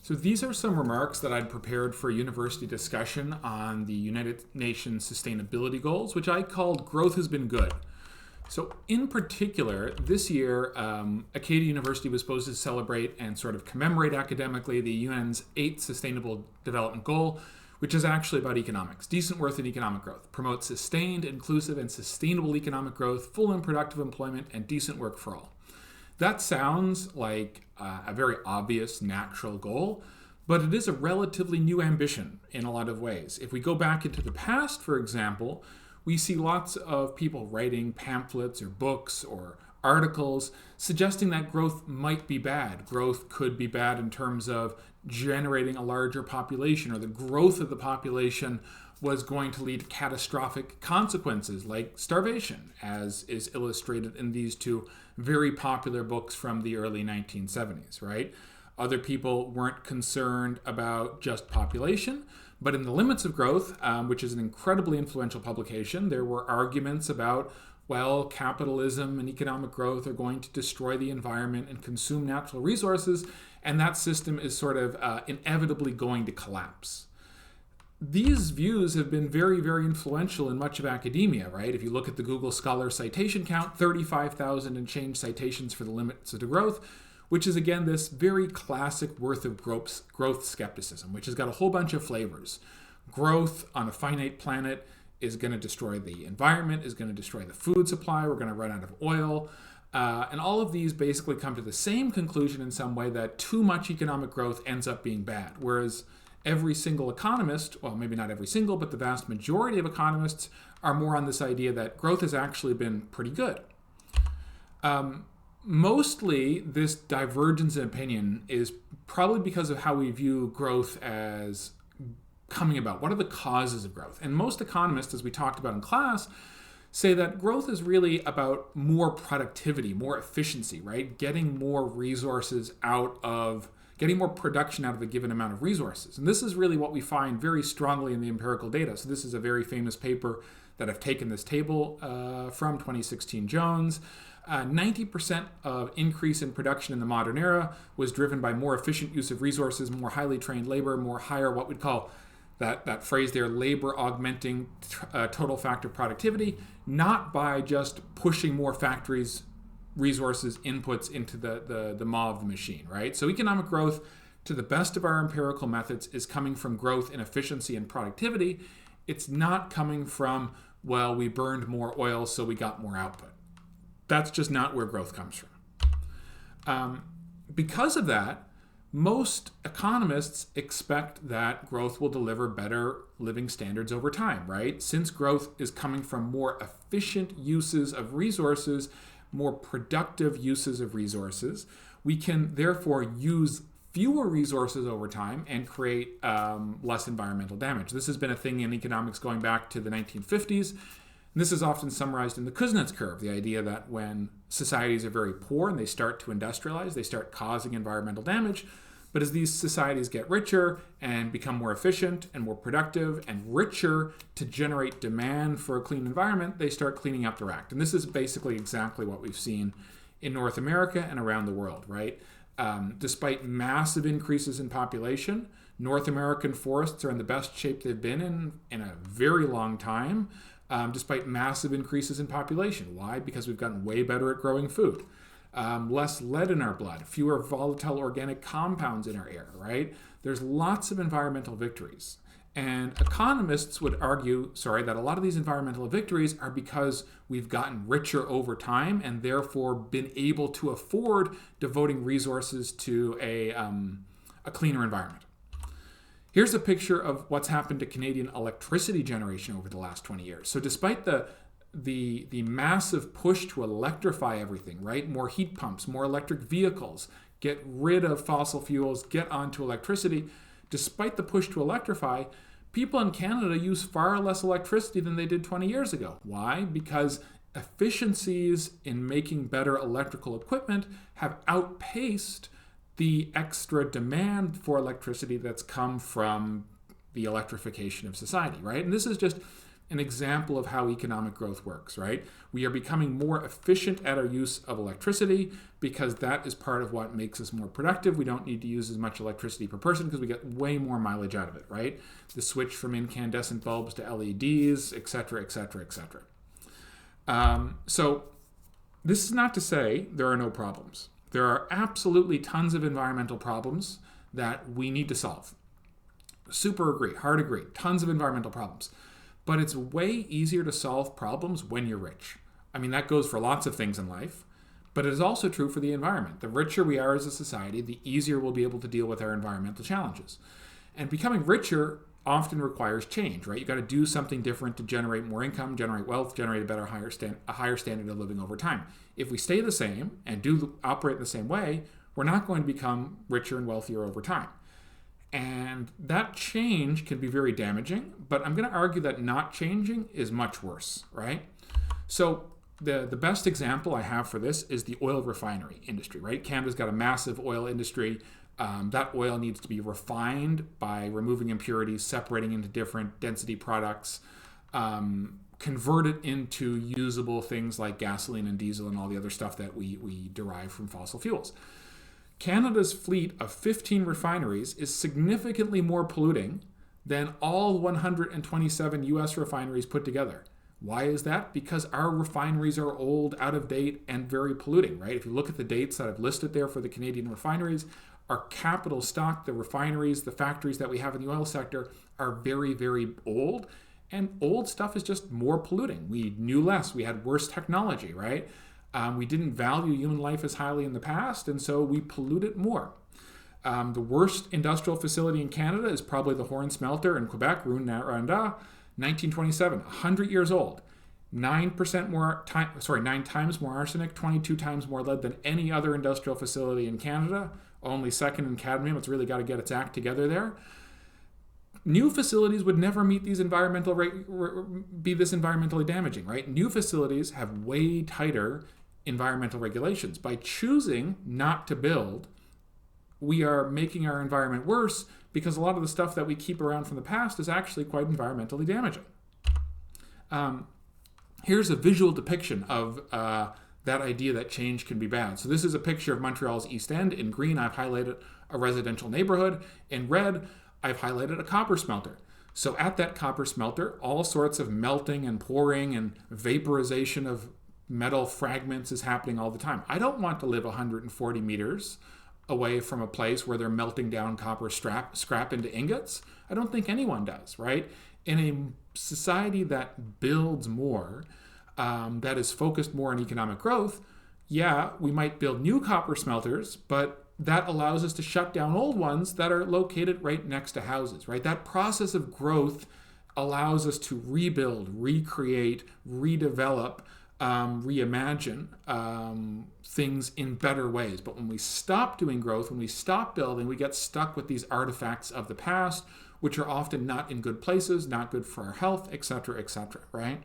So these are some remarks that I'd prepared for a university discussion on the United Nations Sustainability Goals, which I called Growth Has Been Good. So in particular, this year, Acadia University was supposed to celebrate and sort of commemorate academically the UN's 8th Sustainable Development Goal, which is actually about economics, decent worth and economic growth, promote sustained, inclusive, and sustainable economic growth, full and productive employment, and decent work for all. That sounds like a very obvious, natural goal, but it is a relatively new ambition in a lot of ways. If we go back into the past, for example, we see lots of people writing pamphlets or books or articles suggesting that growth might be bad. Growth could be bad in terms of generating a larger population, or the growth of the population was going to lead to catastrophic consequences like starvation, as is illustrated in these two very popular books from the early 1970s, right? Other people weren't concerned about just population, but in The Limits of Growth, which is an incredibly influential publication, there were arguments about, well, capitalism and economic growth are going to destroy the environment and consume natural resources, and that system is sort of inevitably going to collapse. These views have been very, very influential in much of academia, right? If you look at the Google Scholar citation count, 35,000 and change citations for The Limits of Growth, which is, again, this very classic worth of growth skepticism, which has got a whole bunch of flavors. Growth on a finite planet is going to destroy the environment, is going to destroy the food supply, we're going to run out of oil. And all of these basically come to the same conclusion in some way, that too much economic growth ends up being bad. Whereas every single economist, well, maybe not every single, but the vast majority of economists are more on this idea that growth has actually been pretty good. Mostly, this divergence in opinion is probably because of how we view growth as coming about. What are the causes of growth? And most economists, as we talked about in class, say that growth is really about more productivity, more efficiency, right? Getting more production out of a given amount of resources. And this is really what we find very strongly in the empirical data. So this is a very famous paper that I've taken this table from 2016 Jones. 90% of increase in production in the modern era was driven by more efficient use of resources, more highly trained labor, more higher, what we'd call that phrase there, labor augmenting total factor productivity, not by just pushing more factories, resources, inputs into the maw of the machine, right? So economic growth, to the best of our empirical methods, is coming from growth in efficiency and productivity. It's not coming from, well, we burned more oil, so we got more output. That's just not where growth comes from. Because of that, most economists expect that growth will deliver better living standards over time, right? Since growth is coming from more efficient uses of resources, more productive uses of resources, we can therefore use fewer resources over time and create less environmental damage. This has been a thing in economics going back to the 1950s. This is often summarized in the Kuznets curve, the idea that when societies are very poor and they start to industrialize, they start causing environmental damage. But as these societies get richer and become more efficient and more productive and richer to generate demand for a clean environment, they start cleaning up their act. And this is basically exactly what we've seen in North America and around the world, right? Despite massive increases in population, North American forests are in the best shape they've been in a very long time. Despite massive increases in population. Why? Because we've gotten way better at growing food. Less lead in our blood, fewer volatile organic compounds in our air, right? There's lots of environmental victories. And economists would argue, that a lot of these environmental victories are because we've gotten richer over time and therefore been able to afford devoting resources to a cleaner environment. Here's a picture of what's happened to Canadian electricity generation over the last 20 years. So despite the massive push to electrify everything, right? More heat pumps, more electric vehicles, get rid of fossil fuels, get onto electricity. Despite the push to electrify, people in Canada use far less electricity than they did 20 years ago. Why? Because efficiencies in making better electrical equipment have outpaced the extra demand for electricity that's come from the electrification of society, right? And this is just an example of how economic growth works, right? We are becoming more efficient at our use of electricity because that is part of what makes us more productive. We don't need to use as much electricity per person because we get way more mileage out of it, right? The switch from incandescent bulbs to LEDs, et cetera, et cetera, et cetera. So this is not to say there are no problems. There are absolutely tons of environmental problems that we need to solve. Super agree, hard agree, tons of environmental problems. But it's way easier to solve problems when you're rich. I mean, that goes for lots of things in life, but it is also true for the environment. The richer we are as a society, the easier we'll be able to deal with our environmental challenges. And becoming richer often requires change, right? You've got to do something different to generate more income, generate wealth, generate a higher standard of living over time. If we stay the same and operate in the same way, we're not going to become richer and wealthier over time. And that change can be very damaging, but I'm going to argue that not changing is much worse, right? So the best example I have for this is the oil refinery industry, right? Canada's got a massive oil industry. That oil needs to be refined by removing impurities, separating into different density products, convert it into usable things like gasoline and diesel and all the other stuff that we derive from fossil fuels. Canada's fleet of 15 refineries is significantly more polluting than all 127 US refineries put together. Why is that? Because our refineries are old, out of date, and very polluting, right? If you look at the dates that I've listed there for the Canadian refineries, our capital stock, the refineries, the factories that we have in the oil sector are very, very old. And old stuff is just more polluting. We knew less. We had worse technology, right? We didn't value human life as highly in the past, and so we pollute it more. The worst industrial facility in Canada is probably the Horn Smelter in Quebec, Rouyn-Noranda, 1927, 100 years old. 9 times more arsenic, 22 times more lead than any other industrial facility in Canada, only second in cadmium. It's really got to get its act together there. New facilities would never meet these be this environmentally damaging, right? New facilities have way tighter environmental regulations. By choosing not to build, we are making our environment worse because a lot of the stuff that we keep around from the past is actually quite environmentally damaging. Here's a visual depiction of that idea that change can be bad. So this is a picture of Montreal's East End. In green, I've highlighted a residential neighborhood. In red, I've highlighted a copper smelter. So at that copper smelter, all sorts of melting and pouring and vaporization of metal fragments is happening all the time. I don't want to live 140 meters away from a place where they're melting down copper scrap into ingots. I don't think anyone does, right? In a society that builds more, that is focused more on economic growth, yeah, we might build new copper smelters, but that allows us to shut down old ones that are located right next to houses, right? That process of growth allows us to rebuild, recreate, redevelop, reimagine things in better ways. But when we stop doing growth, when we stop building, we get stuck with these artifacts of the past, which are often not in good places, not good for our health, et cetera, right?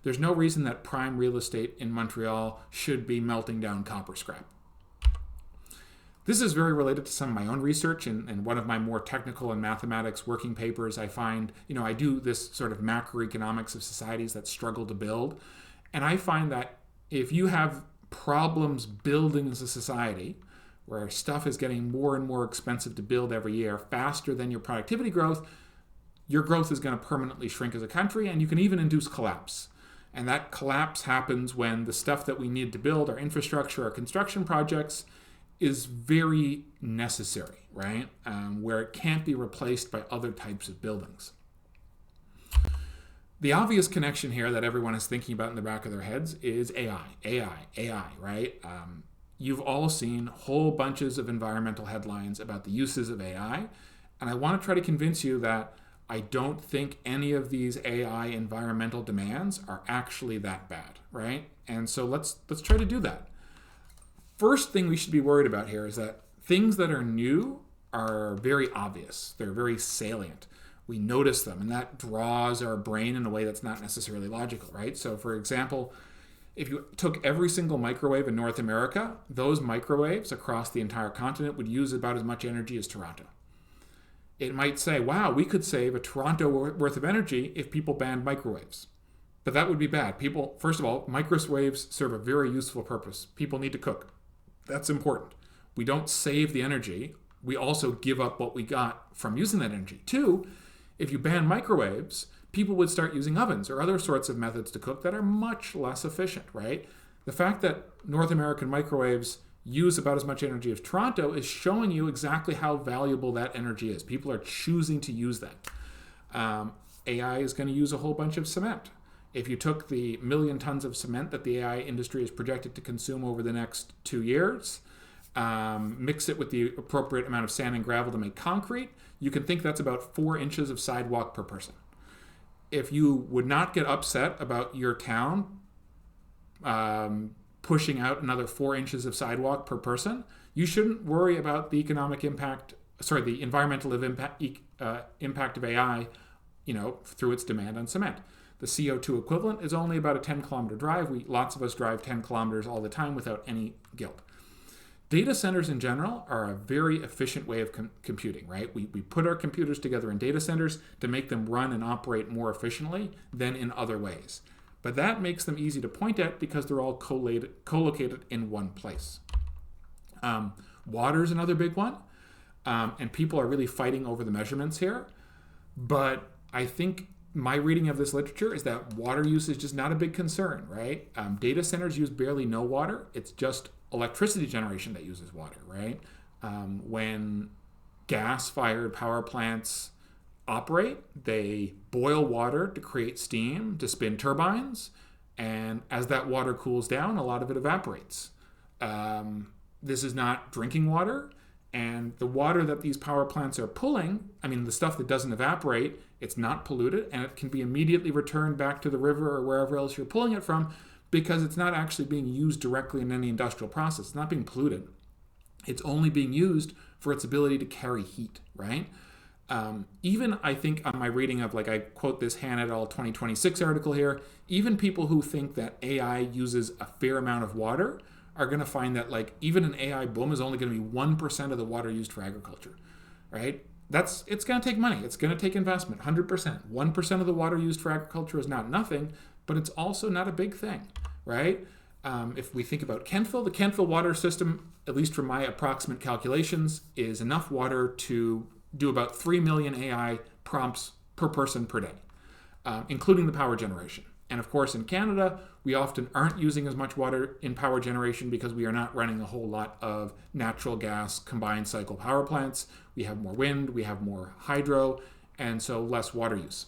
There's no reason that prime real estate in Montreal should be melting down copper scrap. This is very related to some of my own research and one of my more technical and mathematics working papers. I find, I do this sort of macroeconomics of societies that struggle to build. And I find that if you have problems building as a society, where stuff is getting more and more expensive to build every year, faster than your productivity growth, your growth is going to permanently shrink as a country, and you can even induce collapse. And that collapse happens when the stuff that we need to build, our infrastructure, our construction projects, is very necessary, right? Where it can't be replaced by other types of buildings. The obvious connection here that everyone is thinking about in the back of their heads is AI, right? You've all seen whole bunches of environmental headlines about the uses of AI, and I want to try to convince you that I don't think any of these AI environmental demands are actually that bad, right? And so let's try to do that. First thing we should be worried about here is that things that are new are very obvious. They're very salient. We notice them, and that draws our brain in a way that's not necessarily logical, right? So for example, if you took every single microwave in North America, those microwaves across the entire continent would use about as much energy as Toronto. it might say, wow, we could save a Toronto worth of energy if people banned microwaves. But that would be bad. People, first of all, microwaves serve a very useful purpose. People need to cook. That's important. We don't save the energy. We also give up what we got from using that energy. Two, if you ban microwaves, people would start using ovens or other sorts of methods to cook that are much less efficient, right? The fact that North American microwaves use about as much energy as Toronto is showing you exactly how valuable that energy is. People are choosing to use that. AI is going to use a whole bunch of cement. If you took the 1 million tons of cement that the AI industry is projected to consume over the next 2 years, mix it with the appropriate amount of sand and gravel to make concrete, you can think that's about 4 inches of sidewalk per person. If you would not get upset about your town pushing out another 4 inches of sidewalk per person, you shouldn't worry about the the environmental impact of AI, through its demand on cement. The CO2 equivalent is only about a 10-kilometer drive. Lots of us drive 10 kilometers all the time without any guilt. Data centers in general are a very efficient way of computing, right? We put our computers together in data centers to make them run and operate more efficiently than in other ways. But that makes them easy to point at because they're all co-located in one place. Water is another big one, and people are really fighting over the measurements here. But I think my reading of this literature is that water use is just not a big concern, right? Data centers use barely no water. It's just electricity generation that uses water, right? When gas-fired power plants operate, they boil water to create steam to spin turbines, and as that water cools down, a lot of it evaporates. This is not drinking water, and the water that these power plants are pulling, the stuff that doesn't evaporate, it's not polluted, and it can be immediately returned back to the river or wherever else you're pulling it from, because it's not actually being used directly in any industrial process. It's not being polluted. It's only being used for its ability to carry heat, right? Even I think on my reading of, I quote this Han et al. 2026 article here, even people who think that AI uses a fair amount of water are going to find that even an AI boom is only going to be 1% of the water used for agriculture, right? It's going to take money. It's going to take investment, 100%. 1% of the water used for agriculture is not nothing, but it's also not a big thing, right? If we think about Kentville, the Kentville water system, at least from my approximate calculations, is enough water to do about 3 million AI prompts per person per day, including the power generation. And of course, in Canada, we often aren't using as much water in power generation because we are not running a whole lot of natural gas combined cycle power plants. We have more wind, we have more hydro, and so less water use.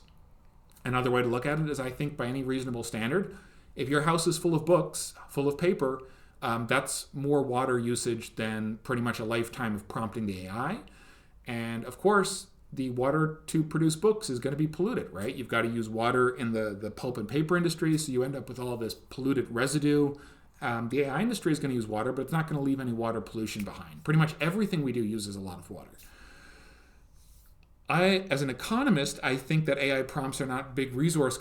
Another way to look at it is, I think by any reasonable standard, if your house is full of books, full of paper, that's more water usage than pretty much a lifetime of prompting the AI. And of course, the water to produce books is going to be polluted, right? You've got to use water in the pulp and paper industry, so you end up with all this polluted residue. The AI industry is going to use water, but it's not going to leave any water pollution behind. Pretty much everything we do uses a lot of water. As an economist, I think that AI prompts are not big resource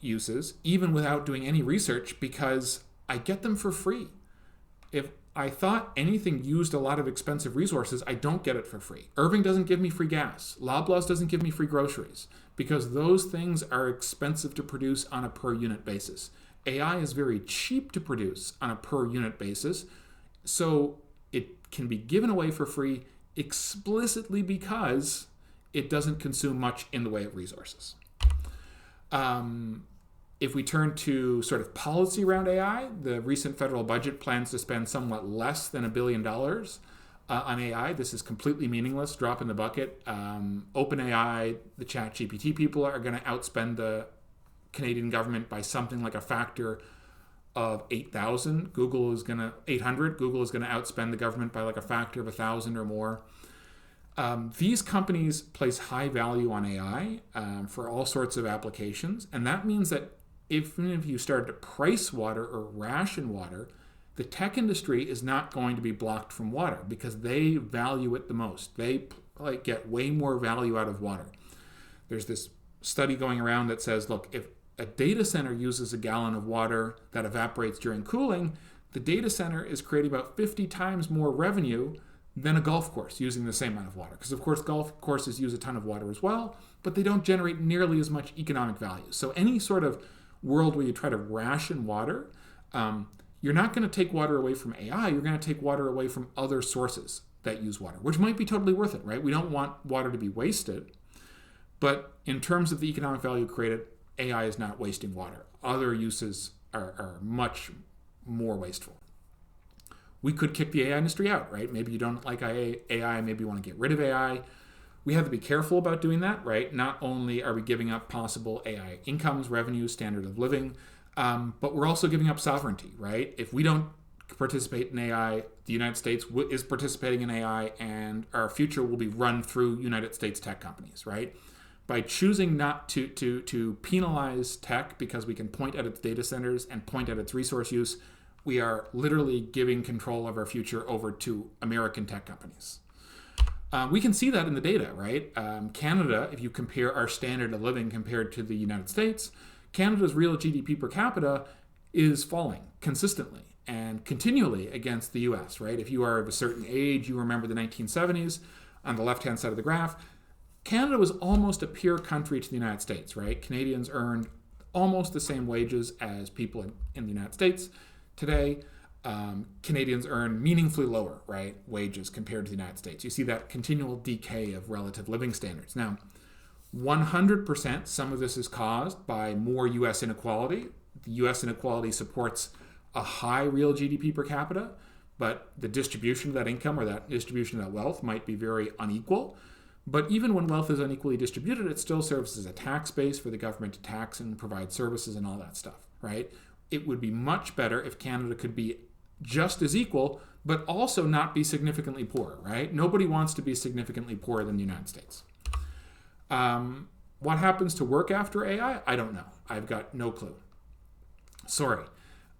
uses, even without doing any research, because I get them for free. If I thought anything used a lot of expensive resources, I don't get it for free. Irving doesn't give me free gas. Loblaws doesn't give me free groceries, because those things are expensive to produce on a per unit basis. AI is very cheap to produce on a per unit basis, so it can be given away for free explicitly because it doesn't consume much in the way of resources. If we turn to sort of policy around AI, the recent federal budget plans to spend somewhat less than $1 billion on AI. This is completely meaningless, drop in the bucket. OpenAI, the ChatGPT people, are going to outspend the Canadian government by something like a factor of 8,000. 800. Google is going to outspend the government by a factor of 1,000 or more. These companies place high value on AI for all sorts of applications, and that means that even if you start to price water or ration water, the tech industry is not going to be blocked from water because they value it the most. They get way more value out of water. There's this study going around that says, look, if a data center uses a gallon of water that evaporates during cooling, the data center is creating about 50 times more revenue than a golf course using the same amount of water. Because of course golf courses use a ton of water as well, but they don't generate nearly as much economic value. So any sort of world where you try to ration water, you're not going to take water away from AI, you're going to take water away from other sources that use water, which might be totally worth it, right? We don't want water to be wasted, but in terms of the economic value created, AI is not wasting water. Other uses are much more wasteful. We could kick the AI industry out, right? Maybe you don't like AI, maybe you want to get rid of AI. We have to be careful about doing that, right? Not only are we giving up possible AI incomes, revenues, standard of living, but we're also giving up sovereignty, right? If we don't participate in AI, the United States is participating in AI, and our future will be run through United States tech companies, right? By choosing not to penalize tech because we can point at its data centers and point at its resource use, we are literally giving control of our future over to American tech companies. We can see that in the data, right? Canada, if you compare our standard of living compared to the United States, Canada's real GDP per capita is falling consistently and continually against the US, right? If you are of a certain age, you remember the 1970s, on the left-hand side of the graph, Canada was almost a peer country to the United States, right? Canadians earned almost the same wages as people in the United States. Today, Canadians earn meaningfully lower, right, wages compared to the United States. You see that continual decay of relative living standards. Now, 100% some of this is caused by more U.S. inequality. The U.S. inequality supports a high real GDP per capita, but the distribution of that income or that distribution of that wealth might be very unequal. But even when wealth is unequally distributed, it still serves as a tax base for the government to tax and provide services and all that stuff, right? It would be much better if Canada could be just as equal, but also not be significantly poorer, right? Nobody wants to be significantly poorer than the United States. What happens to work after AI? I don't know. I've got no clue. Sorry.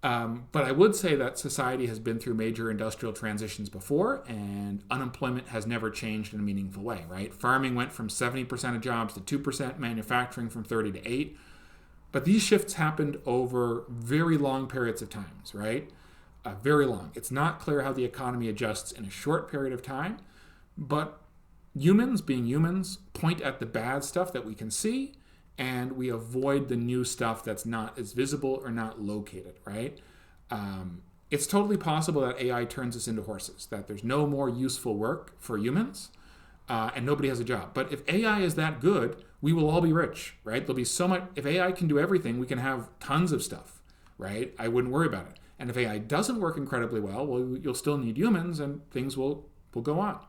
But I would say that society has been through major industrial transitions before, and unemployment has never changed in a meaningful way, right? Farming went from 70% of jobs to 2%, manufacturing from 30 to 8. But these shifts happened over very long periods of times, right? Very long. It's not clear how the economy adjusts in a short period of time, but humans, being humans, point at the bad stuff that we can see, and we avoid the new stuff that's not as visible or not located, right? It's totally possible that AI turns us into horses, that there's no more useful work for humans, and nobody has a job. But if AI is that good, we will all be rich, right? There'll be so much. If AI can do everything, we can have tons of stuff, right? I wouldn't worry about it. And if AI doesn't work incredibly well, you'll still need humans, and things will go on.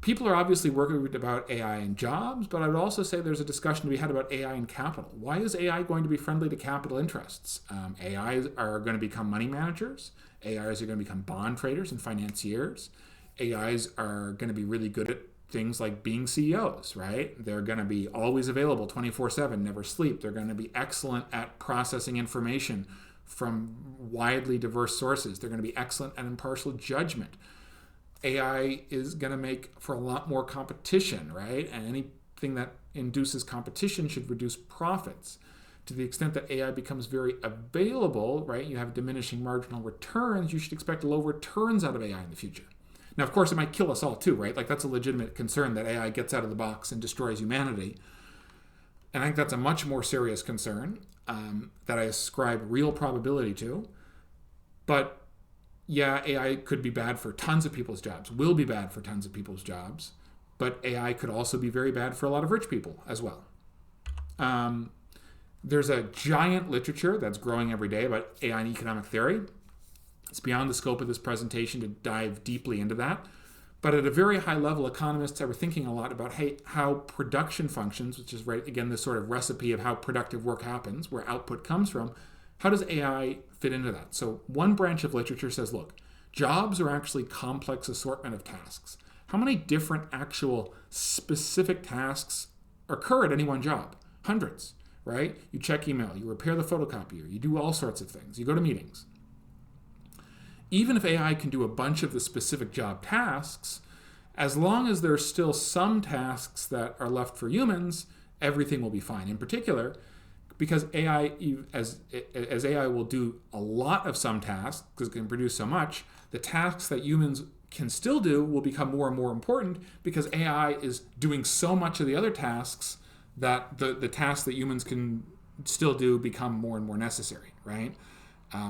People are obviously worried about AI and jobs, but I would also say there's a discussion to be had about AI and capital. Why is AI going to be friendly to capital interests? AIs are going to become money managers. AIs are going to become bond traders and financiers. AIs are going to be really good at things like being CEOs, right? They're going to be always available 24/7, never sleep. They're going to be excellent at processing information from widely diverse sources. They're going to be excellent at impartial judgment. AI is going to make for a lot more competition, right? And anything that induces competition should reduce profits. To the extent that AI becomes very available, right, you have diminishing marginal returns, you should expect low returns out of AI in the future. Now, of course, it might kill us all too, right? Like, that's a legitimate concern that AI gets out of the box and destroys humanity. And I think that's a much more serious concern that I ascribe real probability to. But yeah, AI could be bad for tons of people's jobs, will be bad for tons of people's jobs, but AI could also be very bad for a lot of rich people as well. There's a giant literature that's growing every day about AI and economic theory. It's beyond the scope of this presentation to dive deeply into that. But at a very high level, economists are thinking a lot about how production functions, which is, right, again, this sort of recipe of how productive work happens, where output comes from. How does AI fit into that? So one branch of literature says, look, jobs are actually complex assortment of tasks. How many different actual specific tasks occur at any one job? Hundreds, right? You check email, you repair the photocopier, you do all sorts of things, you go to meetings. Even if AI can do a bunch of the specific job tasks, as long as there's still some tasks that are left for humans, everything will be fine. In particular, because AI, as AI will do a lot of some tasks, because it can produce so much, the tasks that humans can still do will become more and more important because AI is doing so much of the other tasks that the tasks that humans can still do become more and more necessary, right?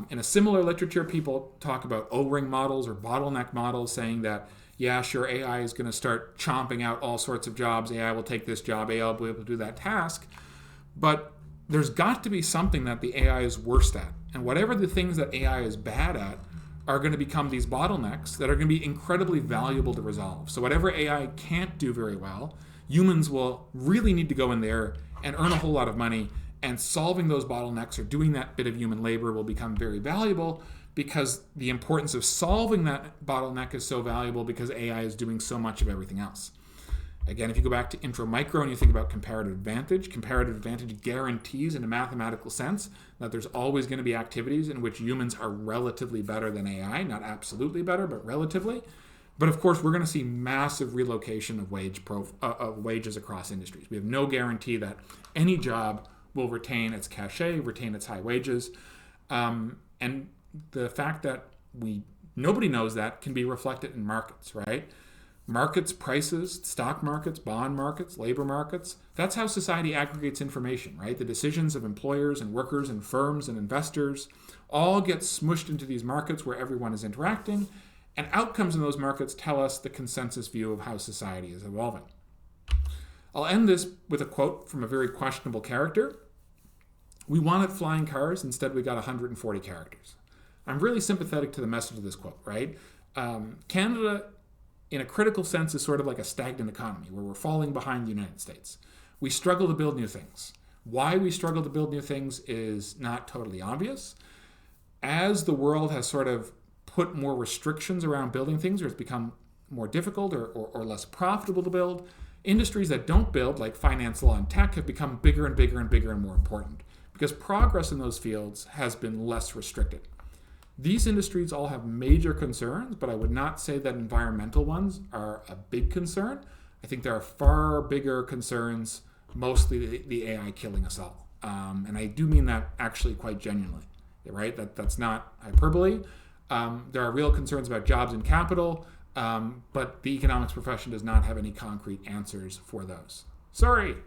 In a similar literature, people talk about O-ring models or bottleneck models, saying that, yeah, sure, AI is going to start chomping out all sorts of jobs. AI will take this job. AI will be able to do that task. But there's got to be something that the AI is worst at. And whatever the things that AI is bad at are going to become these bottlenecks that are going to be incredibly valuable to resolve. So whatever AI can't do very well, humans will really need to go in there and earn a whole lot of money, and solving those bottlenecks or doing that bit of human labor will become very valuable because the importance of solving that bottleneck is so valuable because AI is doing so much of everything else. Again, if you go back to intro micro and you think about comparative advantage guarantees in a mathematical sense that there's always going to be activities in which humans are relatively better than AI, not absolutely better, but relatively. But of course, we're going to see massive relocation of wages across industries. We have no guarantee that any job will retain its cachet, retain its high wages. And the fact that nobody knows that can be reflected in markets, right? Markets, prices, stock markets, bond markets, labor markets. That's how society aggregates information, right? The decisions of employers and workers and firms and investors all get smushed into these markets where everyone is interacting, and outcomes in those markets tell us the consensus view of how society is evolving. I'll end this with a quote from a very questionable character. We wanted flying cars, instead we got 140 characters. I'm really sympathetic to the message of this quote, right? Canada, in a critical sense, is sort of like a stagnant economy where we're falling behind the United States. We struggle to build new things. Why we struggle to build new things is not totally obvious. As the world has sort of put more restrictions around building things, or it's become more difficult or less profitable to build, industries that don't build, like finance, law, and tech, have become bigger and bigger and bigger and more important because progress in those fields has been less restricted. These industries all have major concerns, but I would not say that environmental ones are a big concern. I think there are far bigger concerns, mostly the AI killing us all. And I do mean that actually quite genuinely, right? That's not hyperbole. There are real concerns about jobs and capital, but the economics profession does not have any concrete answers for those. Sorry.